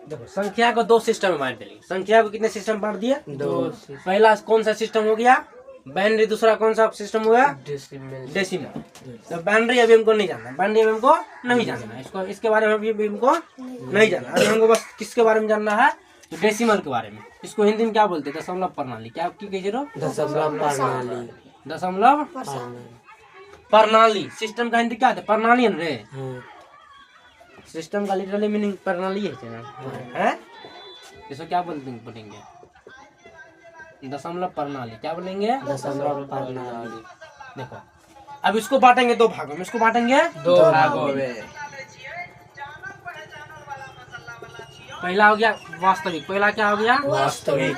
देखो संख्या को दो सिस्टम में बांट देंगे। संख्या को कितने सिस्टम बांट दिया? दो। पहला कौन सा सिस्टम हो गया? बाइनरी। दूसरा कौन सा सिस्टम हुआ? डेसिमल। तो बाइनरी अभी हमको नहीं जानना, बाइनरी अभी हमको नहीं जानना, इसको इसके बारे में अभी हमको नहीं जानना। अभी हमको बस किसके बारे में जानना है? तो डेसिमल के बारे में। इसको हिंदी में क्या बोलते हैं? दशमलव प्रणाली। क्या कहिए? दशमलव प्रणाली। दशमलव प्रणाली। सिस्टम का हिंदी क्या है? प्रणाली है रे। सिस्टम का लिटरली मीनिंग प्रणाली है। इसको क्या बोलेंगे? दशमलव प्रणाली। क्या बोलेंगे? दशमलव प्रणाली। देखो अब इसको बांटेंगे दो भागों में। इसको बांटेंगे दो भागों में। पहला हो गया वास्तविक। पहला क्या हो गया? वास्तविक।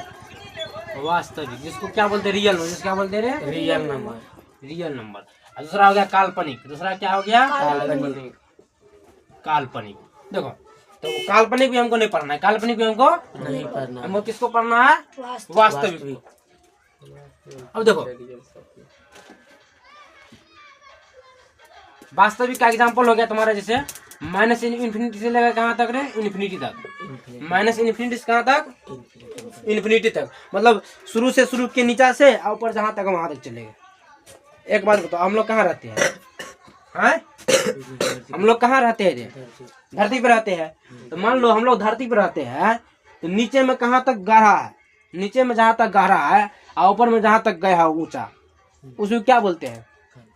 वास्तविक जिसको क्या बोलते हैं? Real number. जिसको क्या बोलते हैं? Real number. Real number. दूसरा हो गया काल्पनिक। दूसरा क्या हो गया? काल्पनिक। काल्पनिक। देखो तो काल्पनिक भी हमको नहीं पढ़ना है, काल्पनिक भी हमको नहीं पढ़ना। हमको किसको पढ़ना है? वास्तविक। अब देखो वास्तविक का एग्जांपल हो गया तुम्हारा जैसे माइनस इन्फिनिटी से लेकर कहाँ तक रे? इन्फिनिटी तक। माइनस इन्फिनिटी से कहाँ तक? इन्फिनिटी तक। मतलब शुरू से शुरू के नीचा से ऊपर जहाँ तक वहां तक चलेगा। एक बात बताओ, हम लोग कहाँ रहते हैं? हम लोग कहाँ रहते हैं? धरती पे रहते हैं। तो मान लो हम लोग धरती पे रहते हैं, तो नीचे में कहाँ तक गहरा है? नीचे में जहाँ तक गहरा है और ऊपर में जहाँ तक गया है ऊंचा, उसको क्या बोलते हैं?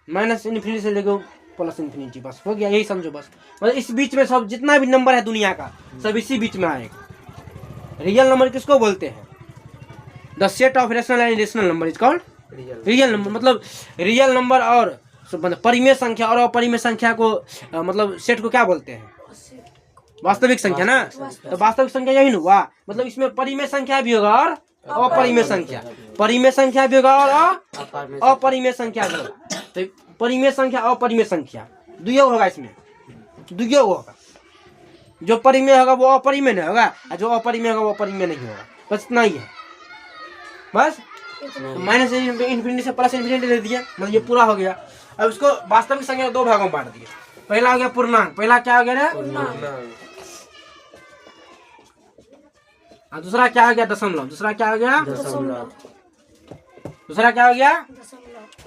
माइनस इन्फिनिटी से लेकर प्लस इन्फिनिटी। बस हो गया, यही समझो बस। मतलब इस बीच में सब जितना भी नंबर है दुनिया का सब इसी बीच में आएगा। रियल नंबर किसको बोलते हैं? The set of rational and irrational number is called real number. मतलब रियल नंबर और मतलब परिमेय संख्या और अपरिमेय संख्या को मतलब सेट को क्या बोलते हैं? वास्तविक संख्या ना। तो वास्तविक संख्या यही ना हुआ। मतलब इसमें परिमेय संख्या भी होगा और अपरिमेय संख्या। परिमेय संख्या भी होगा और अपरिमेय संख्या भी होगा। तो परिमेय संख्या अपरिमेय संख्या दुयोग होगा। इसमें दुयोग होगा। जो परिमेय होगा वो अपरिमेय नहीं होगा और जो अपरिमेय होगा वो अपरिमेय नहीं होगा। बस इतना ही है। बस माइनस इन्फिनिटी से प्लस इन्फिनिटी दे दिया, मतलब ये पूरा हो गया। अब इसको वास्तविक संख्या दो भागों में बांट दिए। पहला हो गया पूर्णांक। पहला क्या हो गया? दूसरा क्या हो गया? दशमलव। दूसरा क्या हो गया? दशमलव। दूसरा क्या हो गया?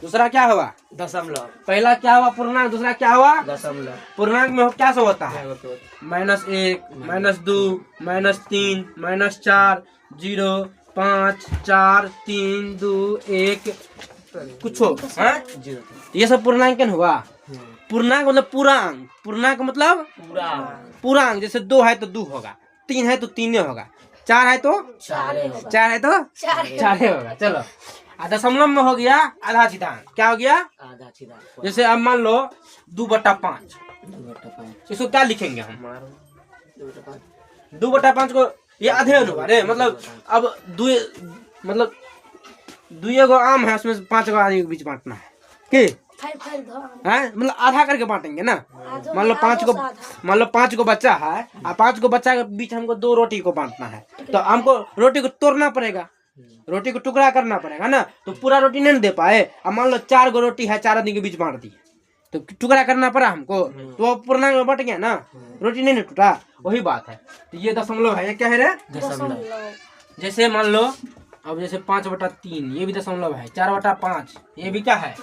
दूसरा क्या हुआ? दशमलव। पहला क्या हुआ? पूर्णांक। दूसरा क्या हुआ? दशमलव। पूर्णांक में क्या सब होता है? -1, -2, -3, -4, 0, 5, 4, 3, 2, 1 कुछ हो। ये सब पूर्णांक हुआ। पूर्णांक मतलब पूरा अंक। पूर्णांक मतलब पूरा अंक। जैसे 2 है तो 2 होगा, 3 है तो 3 होगा, 4 है तो 4 है तो 4 होगा। चलो दशमलव में हो गया आधा छेदांक। क्या हो गया? आधा छेदांक। जैसे अब मान लो 2/5। इसको क्या लिखेंगे हम? 2/5 को ये आधे अनुपात। मतलब अब मतलब 2 गो आम है, उसमें 5 गो आदमी के बीच बांटना है कि मतलब आधा करके बांटेंगे ना। मान लो 5 गो बच्चा है और 5 गो बच्चा के बीच हमको 2 रोटी को बांटना है। तो हमको रोटी को तोड़ना पड़ेगा, रोटी को टुकड़ा करना पड़ेगा ना। तो पूरा रोटी नहीं दे पाए। अब मान लो 4 गो रोटी है, 4 आदमी के बीच बांट दी, तो टुकड़ा करना पड़ा हमको, तो वो पूर्णांक में बट गया ना, रोटी नहीं टूटा। वही बात है। तो ये दशमलव है। ये क्या है रे? दशमलव। जैसे मान लो अब जैसे 5/3 ये भी दशमलव है। 4/5 ये भी क्या है?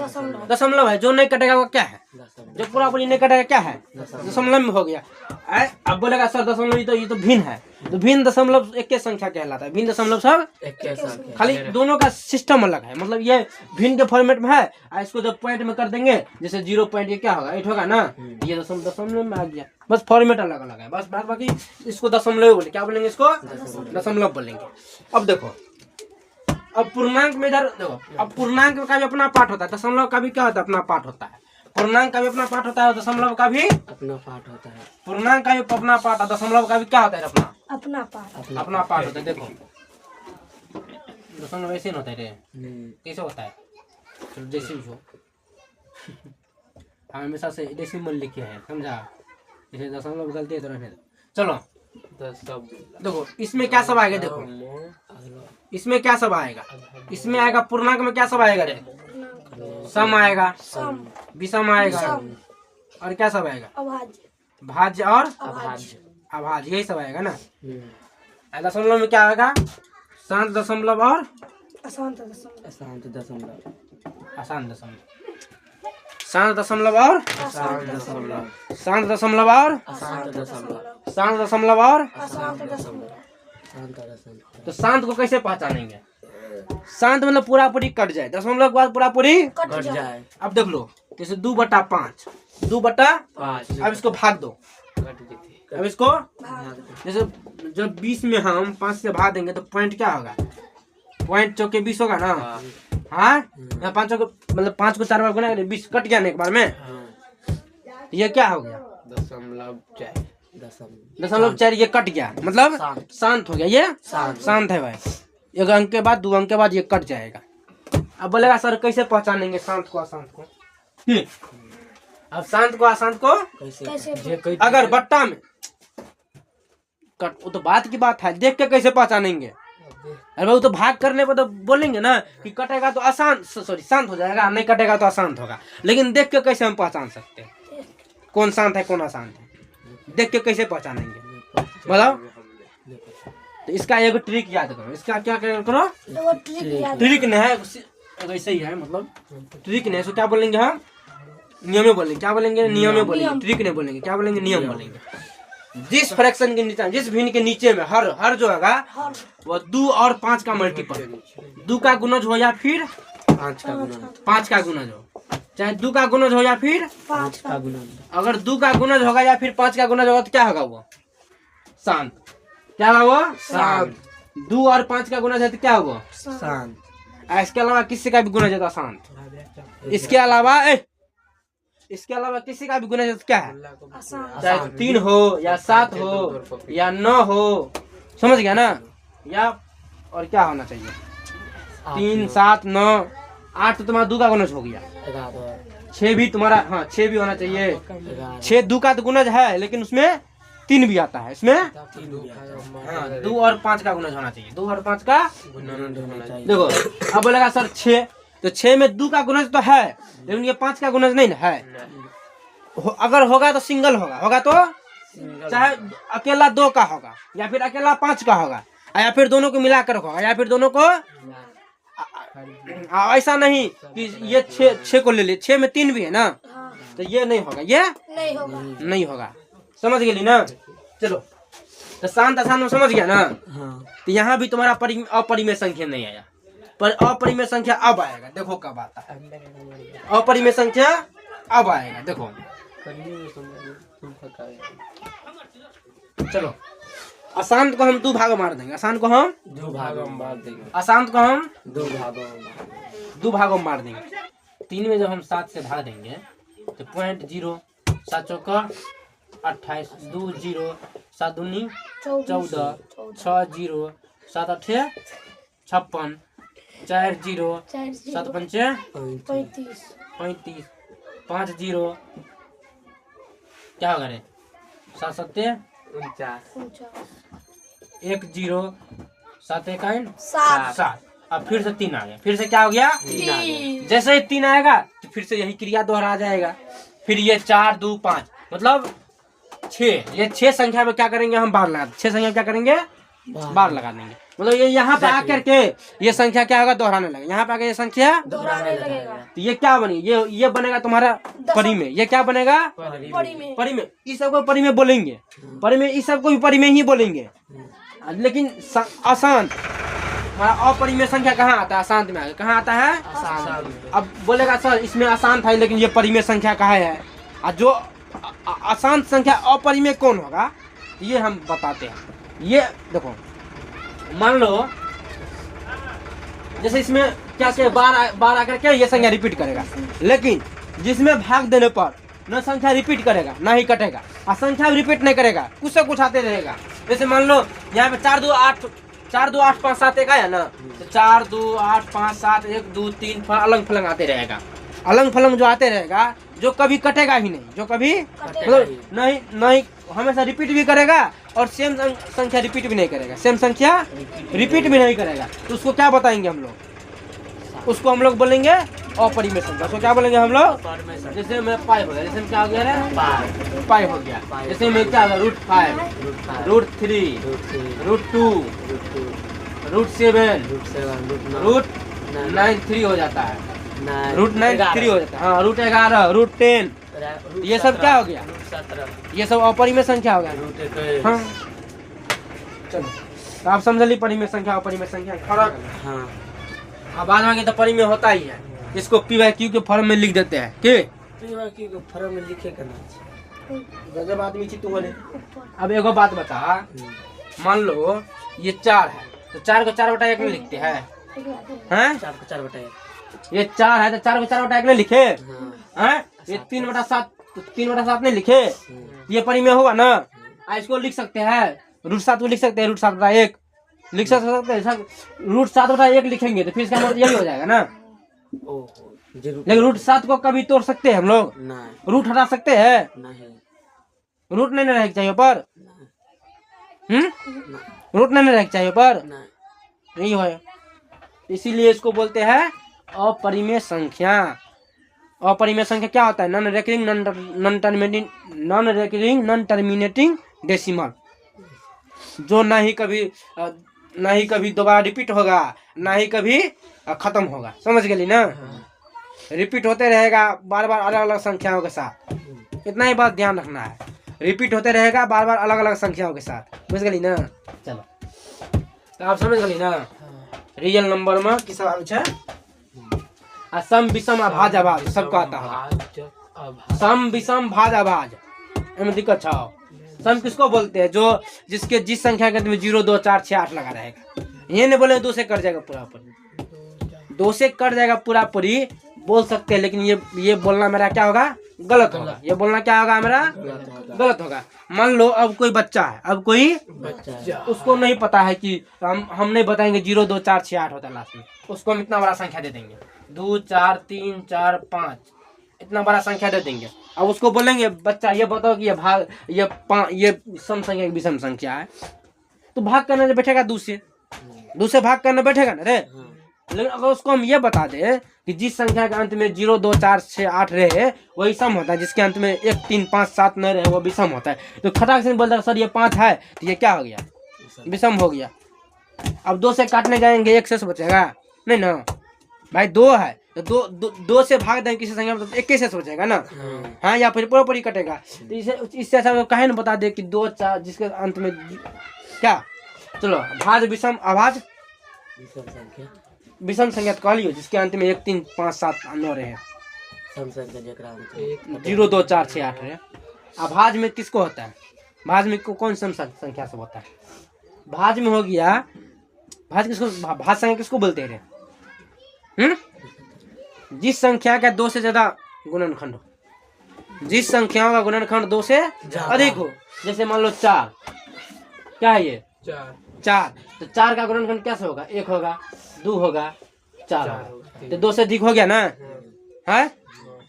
दशमलव है। जो नहीं कटेगा वो क्या है? जो पूरा पूरी नहीं कटेगा क्या है? दशमलव में हो गया। अब बोलेगा सर दशमलव ये तो भिन्न है। तो भिन्न दशमलव एक के संख्या कहलाता है। भिन्न दशमलव सब एक के संख्या। खाली दोनों का सिस्टम अलग है। मतलब ये भिन्न के फॉर्मेट में है। इसको जब पॉइंट में कर देंगे जैसे 0 पॉइंट ये क्या होगा? 8 होगा ना। ये दशमलव में आ गया। बस फॉर्मेट अलग अलग है। बस बात बाकी इसको दशमलव बोले। क्या बोलेंगे? इसको दशमलव बोलेंगे। अब देखो अब पूर्णांक में इधर देखो। अब पूर्णांक का भी अपना पार्ट होता है, दशमलव का भी क्या होता है? अपना पार्ट होता है। पूर्णांक का भी अपना पार्ट होता है, दशमलव का भी अपना पार्ट होता है। पूर्णांक का भी अपना पार्ट है, दशमलव का भी क्या होता है? अपना पार्ट होता है। देखो दशमलव ऐसे नहीं होता है रे। कैसे होता है? चलो जैसे भी हो, हम हमेशा से डेसिमल लिखे हैं, समझा? जैसे दशमलव गलती है तो रहने दो। चलो देखो इसमें क्या सब आएगा? देखो इसमें क्या सब आएगा? इसमें आएगा पूर्णांक में क्या सब आएगा रे? सम आएगा, विषम आएगा, और क्या सब आएगा? भाज्य और आवाज, यही सब आएगा ना। हम्म। दशमलव में क्या आएगा? शांत दशमलव और अशांत दशमलव। अशांत दशमलव। शांत दशमलव और अशांत दशमलव। शांत दशमलव और अशांत दशमलव। शांत दशमलव और अशांत दशमलव। शांत दशमलव। तो शांत को कैसे पहचानेंगे? शांत मतलब पूरा पूरी कट जाए, दशमलव के बाद पूरा पूरी। कट जाए। अब देख लो, जैसे 2/5, 2/5। अब इसको भाग दो, अब इसको जैसे जब 20 में हम 5 से भाग देंगे तो पॉइंट क्या होगा? पॉइंट चौके 20 होगा ना। हाँ, यहाँ 5 चौके मतलब 5 को 4 बार गुना करें, 20 कट गया ना एक बार में। ये क्या हो गया? दशमलव 4। दशमलव 4 ये कट गया, मतलब शांत हो गया। ये शांत है भाई। एक अंक के बाद 2 अंक के बाद ये कट जाएगा। अब बोलेगा सर कैसे पहचानेंगे शांत को अशांत को? अब शांत को अशांत को कैसे? अगर बट्टा में कट, वो तो बात की बात है, देख के कैसे पहचानेंगे? अरे भाई वो तो भाग करने पर तो बोलेंगे ना कि कटेगा तो अशांत, सॉरी शांत हो जाएगा, नहीं कटेगा तो अशांत होगा। लेकिन देख के कैसे हम पहचान सकते हैं कौन शांत है कौन अशांत है? देख के कैसे पहचानेंगे बताओ? तो इसका एक ट्रिक याद करो। इसका क्या करो? ट्रिक नहीं है, ऐसे ही है, मतलब ट्रिक नहीं है। इसको क्या बोलेंगे हम? नियम में बोलेंगे। क्या बोलेंगे? नियम में बोलेंगे, ट्रिक नहीं बोलेंगे। क्या बोलेंगे? नियम बोलेंगे। जिस फ्रैक्शन के नीचे, जिस भिन्न के नीचे में हर जो होगा वो 2 और 5 का मल्टीपल, 2 का गुणज हो या फिर 5 का गुणज। 5 का गुणज हो, चाहे 2 का गुणज हो या फिर 5 का गुणज। अगर 2 का गुणज होगा या फिर 5 का गुणज होगा तो क्या होगा? वो शांत। क्या होगा? वो शांत। 2 और 5 का गुणज है तो क्या होगा? शांत। इसके अलावा किसी का भी गुणज है तो शांत। इसके अलावा किसी का भी गुणज है तो क्या है? चाहे 3 हो या 7 हो या 9 हो, समझ गया ना? या और क्या होना चाहिए? 3, 7, 9, 8 तो तुम्हारा 2 का गुणज हो गया। 6 भी तुम्हारा, हाँ 6 भी होना चाहिए। 6 2 का तो गुणज है, लेकिन उसमें 3 भी आता है। इसमें हाँ 2 और 5 का गुणज होना चाहिए। 2 और 5 का देखो। अब बोलेगा सर 6, तो 6 में 2 का गुणज तो है, लेकिन ये 5 का गुणज नहीं है। अगर होगा तो सिंगल होगा तो चाहे अकेला 2 का होगा या फिर अकेला 5 का होगा, या फिर दोनों को मिलाकर होगा, या फिर दोनों को। ऐसा नहीं कि ये 6 को ले ले, 6 में 3 भी है ना, तो ये नहीं होगा, ये नहीं होगा। समझ गई ना? चलो, तो शांत अशांत में समझ गया ना? तो यहाँ भी तुम्हारा अपरिमेय संख्या नहीं आया, पर अपरिमेय संख्या अब आएगा। देखो कब आता है अपरिमेय संख्या, अब आएगा देखो। चलो, अशांत को हम 2 भाग मार देंगे। अशांत को हम 2 भागों में बांट देंगे। अशांत को हम 2 भागों में 2 भागों में मार देंगे। 3 में जब हम 7 से भाग देंगे तो पॉइंट 0, 7 चौका 28, 2 0, 7 दूनी 14, 6 0, 7 8 56, 4 0, 7 पंचे 35, 5 0, क्या होगा रे? 7 7 1 0, 7 1 7। अब फिर से 3 आ गया। फिर से क्या हो गया? 3 आ गया। जैसे ही 3 आएगा तो फिर से यही क्रिया दोहरा जाएगा। फिर ये 4 2 5 मतलब 6। ये 6 संख्या में क्या करेंगे हम? बार लगा। 6 संख्या में क्या करेंगे? बार लगा देंगे। मतलब ये यहाँ पे आकर के ये संख्या क्या होगा? दोहराने लगेगा। यहाँ पे आकर ये संख्या दोहराने लगेगा। तो ये क्या बनेगी? ये बनेगा तुम्हारा परिमेय। ये क्या बनेगा? परिमेय। इस सबको परिमेय बोलेंगे। परिमेय इस सबको भी परिमेय ही बोलेंगे। लेकिन अशांत, हमारा अपरिमेय संख्या कहाँ आता है? अशांत में आगे कहाँ आता है? अशांत। अब बोलेगा सर इसमें अशांत है लेकिन ये परिमेय संख्या कहाँ है? और जो अशांत संख्या अपरिमेय कौन होगा ये हम बताते हैं। ये देखो, मान लो जैसे इसमें क्या क्या बार आकर के ये संख्या रिपीट करेगा, लेकिन जिसमें भाग देने पर न संख्या रिपीट करेगा ना ही कटेगा, और संख्या भी रिपीट नहीं करेगा, कुछ से कुछ आते रहेगा। जैसे मान लो यहाँ पे 4 2 8 5 7 1 आया ना, तो 4 2 8 5 7 1 2 3 अलग फलंग आते रहेगा। अलग फलंग जो आते रहेगा, जो कभी कटेगा ही नहीं, जो कभी मतलब नहीं हमेशा रिपीट भी करेगा और सेम संख्या रिपीट भी नहीं करेगा, सेम संख्या रिपीट भी नहीं करेगा। तो उसको क्या बताएंगे हम लोग? उसको हम लोग बोलेंगे अपरिमेय संख्या। तो क्या बोलेंगे हम लोग? अपरिमेय संख्या। जैसे में पाई हो गया, जैसे में क्या हो गया रे? पाई। पाई हो गया। पाई। जैसे में क्या होगा? Root 5, root 5, root 3, root 3, root 2, root 2, root 7, root 7, root 9 3 हो जाता है। 9, रूट 9 3 हो जाता है। हाँ, रूट 11, रूट 10, ये सब क्या हो गया? रूट 17, ये सब अपरिमेय संख्या हो गया। रूट 21। हाँ, चलो तो आप समझ ली परिमेय संख्या अपरिमेय संख्या का फर्क। हाँ। अब बाद में तो परिमेय होता ही है। इसको पी बाई क्यू के फॉर्म में लिख देते हैं कि पी को फॉर्म में लिखे करना। गजब आदमी छी तू बोले। अब एगो बात बता, मान लो ये 4 है तो 4 को 4/1 में लिखते हैं, हैं? 4 को 4/1। ये 4 है तो 4 को 4/1 में लिखे, हाँ। हैं? ये 3/7 तो 3/7 में लिखे, ये परिमेय होगा ना। इसको लिख सकते हैं रूट 7 को लिख सकते हैं, रूट 7/1 लिख सकते हैं। रूट 7/1 लिखेंगे तो फिर इसका मतलब यही हो जाएगा ना। ओहो, जरूर। लेकिन रूट 7 को कभी तोड़ सकते हैं हम लोग? नहीं, रूट हटा सकते हैं? नहीं, रूट नहीं रहना चाहिए ऊपर। नहीं, रूट नहीं रहना चाहिए ऊपर, नहीं। नहीं है। इसीलिए इसको बोलते हैं अपरिमेय संख्या। अपरिमेय संख्या क्या होता है? Non recurring non terminating decimal, जो ना ही कभी दोबारा रिपीट होगा, ना ही कभी खत्म होगा। समझ गई ना? रिपीट होते रहेगा बार बार अलग अलग संख्याओं के साथ। इतना ही बात ध्यान रखना है, रिपीट होते रहेगा बार बार अलग अलग संख्याओं के साथ। समझ गई ना? चलो तो आप समझ गई ना? रियल नंबर में किस है? सम विषम अभाज अभाज सबको आता है। सम विषम भाज अभाज एमें दिक्कत छाओ। सम किसको बोलते हैं? जो जिसके जिस संख्या के अंत में 0 2 4 6 8 लगा रहेगा। ये नहीं बोले 2 से कट जाएगा पूरा पूरी, 2 से कट जाएगा पूरा पूरी बोल सकते हैं, लेकिन ये बोलना मेरा क्या होगा? गलत होगा। ये बोलना क्या होगा मेरा? गलत होगा। मान लो अब कोई बच्चा है, अब कोई बच्चा उसको नहीं पता है कि हम नहीं बताएंगे 0 2 4 6 8 होता है लास्ट में। उसको हम इतना बड़ा संख्या दे देंगे, 2 4 3 4 5, इतना बड़ा संख्या दे देंगे। अब उसको बोलेंगे बच्चा ये बताओ कि ये सम संख्या की विषम संख्या है, तो भाग करने बैठेगा 2 से भाग करने बैठेगा ना रे। लेकिन अगर उसको हम ये बता दें कि जिस संख्या के अंत में 0 2 4 6 8 रहे वही सम होता है, जिसके अंत में 1 3 5 7 न रहे वो विषम होता है। तो खटाक से बोलता है सर ये 5 है तो ये क्या हो गया? विषम हो गया। अब 2 से काटने जाएंगे 1 शेष बचेगा नहीं ना भाई। 2 है तो 2 से भाग देंगे किसी संख्या में तो 1 के शेष बचेगा ना। हाँ, या फिर पूरा पूरी कटेगा। तो इससे अच्छा कहे ना बता दे कि 2 4 जिसके अंत में क्या। चलो भाज विषम अभाज विषम संख्या कह लियो जिसके अंत में 1 3 5 7 9 रहे, 0 2 4 6 8 रहे। अभाज में किसको होता है? भाज में कौन सा संख्या सब होता है? भाज में हो गया, भाज संख्या किसको बोलते रहे? जिस संख्या का 2 से ज्यादा गुणनखंड हो, जिस संख्याओं का गुणनखंड 2 से अधिक हो। जैसे मान लो 4, क्या है ये? 4, तो 4 का गुणनखंड कैसे होगा? 1 होगा, 2 होगा, 4 होगा। तो 2 से अधिक हो गया ना? है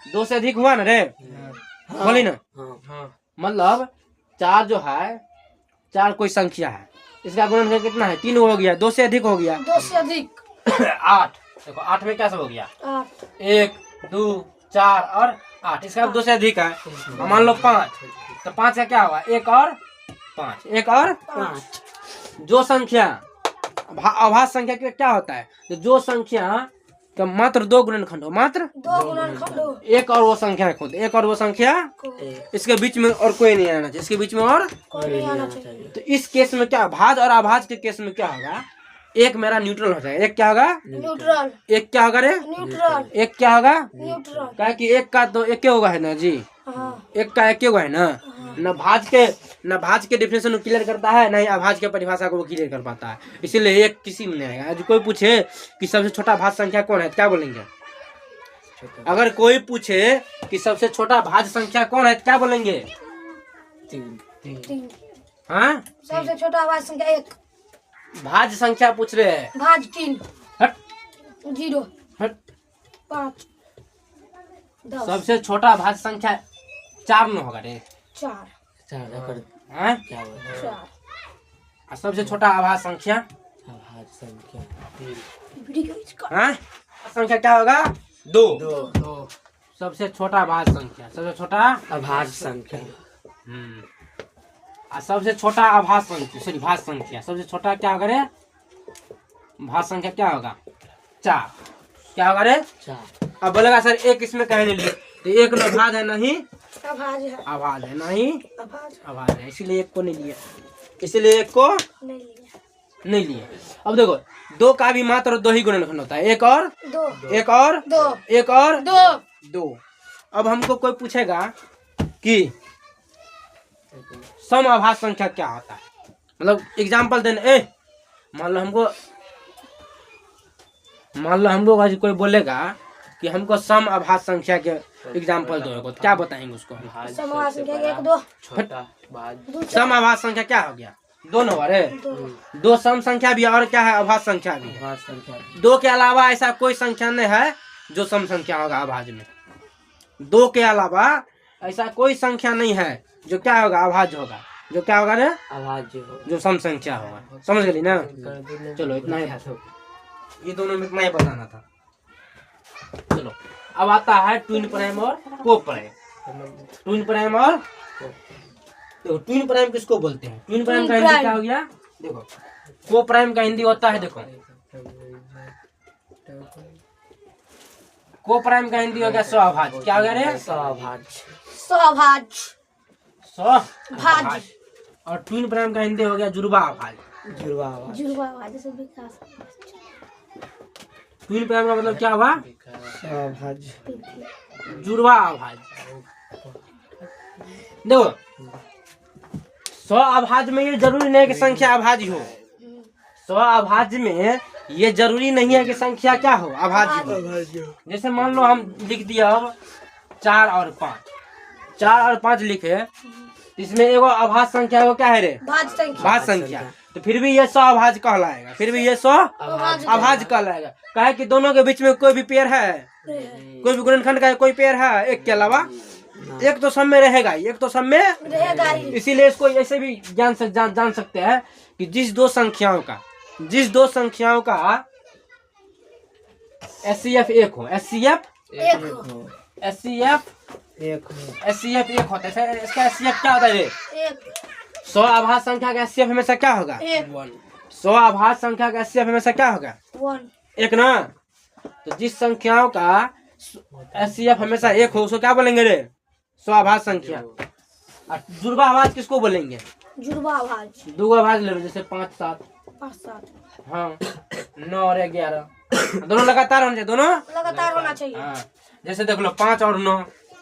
2 से अधिक हुआ ना रे? बोली ना? मतलब 4 जो है, 4 कोई संख्या है, इसका गुणनखंड कितना है? 3 हो गया। 2 से अधिक हो गया, 2 से अधिक 8। देखो 8 में कैसे हो गया? 1 2 4 और 8, इसका 2 से अधिक है। मान लो 5, तो 5 का क्या हुआ? 1 और 5, 1 और 5। जो संख्या अभाज्य संख्या का क्या होता है? तो जो संख्या का मात्र 2 गुणनखंड हो, मात्र 2 गुणनखंड हो, एक और वो संख्या खुद, एक और वो संख्या इसके बीच में और कोई नहीं आना चाहिए, इसके बीच में और कोई नहीं आना चाहिए। तो इस केस में क्या, भाज और अभाज के केस में क्या होगा? एक मेरा न्यूट्रल हो जाएगा। एक क्या होगा? न्यूट्रल। एक क्या होगा रे? न्यूट्रल। एक क्या होगा? न्यूट्रल। क्या कि एक का तो एक होगा है ना जी। हाँ। एक का एक होगा है ना। न भाज के डिफिनेशन को क्लियर करता है, न ही अभाज के परिभाषा को वो क्लियर कर पाता है। इसीलिए एक किसी में नहीं आएगा। आज कोई पूछे कि सबसे छोटा भाज संख्या कौन है, क्या बोलेंगे? अगर कोई पूछे कि सबसे छोटा भाज संख्या कौन है, क्या बोलेंगे? 3। हाँ, सबसे छोटा भाज संख्या 1। भाज संख्या पूछ रहे हैं। भाज 3 हट 0 हट 5 10 सबसे छोटा भाज संख्या 4 न होगा रे। 4 हाँ? 4 और सबसे छोटा आभाज संख्या हाँ? संख्या क्या होगा? दो दो सबसे छोटा भाज्य संख्या, सबसे छोटा अभाज्य संख्या और सबसे छोटा अभाज्य संख्या, सॉरी भाज्य संख्या, सबसे छोटा क्या होगा रे? भाज्य संख्या क्या होगा? 4। क्या होगा रे? 4। अब बोलेगा सर एक इसमें कहीं नहीं लिए, तो एक न भाज्य है नहीं अभाज्य है। अभाज्य है, नहीं अभाज्य अभाज्य है, इसीलिए एक को नहीं लिए, इसीलिए एक को नहीं लिया। नहीं लिए। अब देखो दो का भी मात्र 2 ही गुणनखंड होता है, एक और दो एक और दो एक और दो 2। अब हमको कोई पूछेगा कि सम अभाज्य संख्या क्या होता है, मतलब एग्जाम्पल देने मान लो हमको आज कोई बोलेगा कि हमको सम अभाज्य संख्या के एग्जाम्पल दो, तो क्या बताएंगे उसको? समास संख्या के 1 2 छोटा भाज्य सम अभाज्य संख्या क्या हो गया? दोनों अरे दो सम संख्या भी है और क्या है? अभाज्य संख्या भी है। अभाज्य संख्या 2 के अलावा ऐसा कोई संख्या नहीं है जो सम संख्या होगा अभाज्य में। 2 के अलावा ऐसा कोई संख्या नहीं है जो क्या होगा? अभाज्य होगा। जो क्या होगा ना? अभाज्य हो जो सम संख्या होगा। समझ गई ना? कर देने चलो इतना ही, ये दोनों में इतना ही बताना था। चलो अब आता है ट्विन प्राइम और को प्राइम। ट्विन प्राइम और देखो ट्विन प्राइम किसको बोलते हैं? ट्विन प्राइम का हिंदी क्या हो गया? देखो को प्राइम का हिंदी होता है, देखो को प्राइम का हिंदी हो गया स्वभाज्य। क्या हो गया रे? अभाज्य स्वभाज्य स्वभाज्य। और ट्विन प्राइम का हिंदी हो गया जुड़वा अभाज्य। जुड़वा अभाज्य जुड़वा भाज्य से विकास ट्विन प्राइम का मतलब क्या हुआ? अभाज्य जुड़वा अभाज्य। देखो स्व अभाज्य में ये जरूरी नहीं है कि संख्या अभाज्य हो। स्व अभाज्य में ये जरूरी नहीं है कि संख्या क्या हो? अभाज्य हो। जैसे मान लो हम लिख दिया अब 4 और 5, 4 और 5 लिखे, इसमें एगो अभाज्य संख्या है, वो क्या है रे? भाज्य संख्या। भाज्य संख्या, तो फिर भी ये स्व अभाज्य कहलाएगा, फिर भी ये स्व अभाज्य कहलाएगा। कहे कि दोनों के बीच में कोई भी पेड़ है, कोई भी गुणनखंड का कोई पेड़ है, एक के अलावा एक तो सब में रहेगा ही, एक तो सब में रहेगा ही। इसीलिए इसको ऐसे भी जान सकते हैं कि जिस दो संख्याओं का SCF एक हो, SCF एक हो। एक होता है। इसका SCF क्या होता है रे? एक 100 अभाज्य संख्या का SCF हमेशा क्या होगा? एक 100 अभाज्य संख्या का SCF हमेशा क्या होगा? 1 एक ना। तो जिस संख्याओं का SCF हमेशा एक हो उसको क्या बोलेंगे रे? स्वभाज्य संख्या। और जुड़वा अभाज्य किसको बोलेंगे? जुड़वा भाज्य। 2 अभाज्य ले लो, जैसे 5 7, 5 7 हाँ 9 और 11, दोनों लगातार होने चाहिए, दोनों लगातार होना चाहिए। हाँ। जैसे देख लो 5 और 9,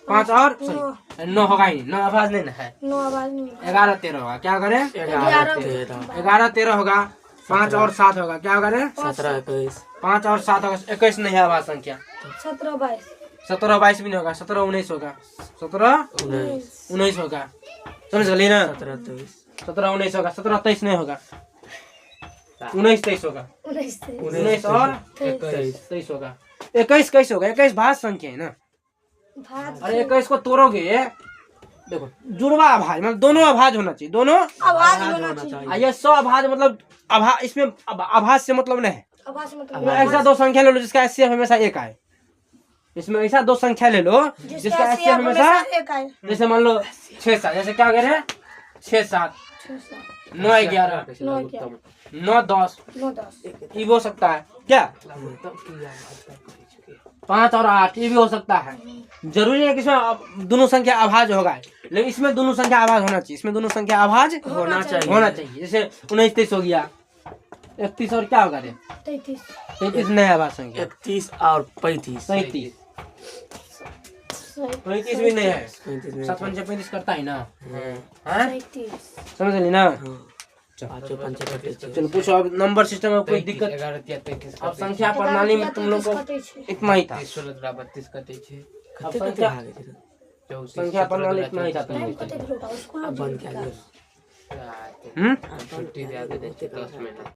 5 और 9 होगा ही, 9 अभाज्य नहीं ना है। 9 आवाज नहीं। 11 13 होगा, क्या होगा रे? 11 13 होगा। 5 और 7 होगा, क्या होगा रे? 17 21 5 और 7 होगा, 21 नहीं है अभाज्य संख्या। 17 22 17 22 भी नहीं होगा, 17 19 होगा, 17 19 होगा। समझ गई ना? 17 23 17 19 होगा, 17 23 नहीं होगा, 19 23 होगा, 19 और 23 होगा, 21 कैसे होगा? 21 भाज्य संख्या है ना। भाज्य। अरे 21 को तोड़ोगे, देखो जुड़वा अभाज्य मतलब दोनों अभाज्य होना चाहिए, दोनों आवाज होना चाहिए। ये 100 अभाज्य मतलब इसमें अभाज्य से मतलब नहीं है। आवाज मतलब ऐसा दो संख्या ले लो जिसका SCF हमेशा एक आए। इसमें ऐसा दो संख्या ले लो जिसका SCF हमेशा, एक आए। जैसे मान लो 6 7, जैसे क्या कह रहे हैं? 6 7 9 11 9 10, 9 10 ये भी हो सकता है क्या? 5 और 8 ये भी हो सकता है। जरूरी है कि इसमें दोनों संख्या अभाज्य होगा, लेकिन इसमें दोनों संख्या अभाज्य होना चाहिए, इसमें दोनों संख्या अभाज्य होना चाहिए। जैसे 19 23 हो गया, 31 और क्या होगा रे? 33 नहीं है अभाज्य संख्या। 31 और 35 37 35 भी नहीं है। 7 5 35 करता है ना, हाँ? समझ ली ना? चलो पूछो अब नंबर सिस्टम में कोई दिक्कत? अब संख्या प्रणाली में तुम लोग को इतना ही था। अब संख्या प्रणाली इतना ही था तुम लोग को। अब बंद किया हम्म? छुट्टी दे दे 10 मिनट।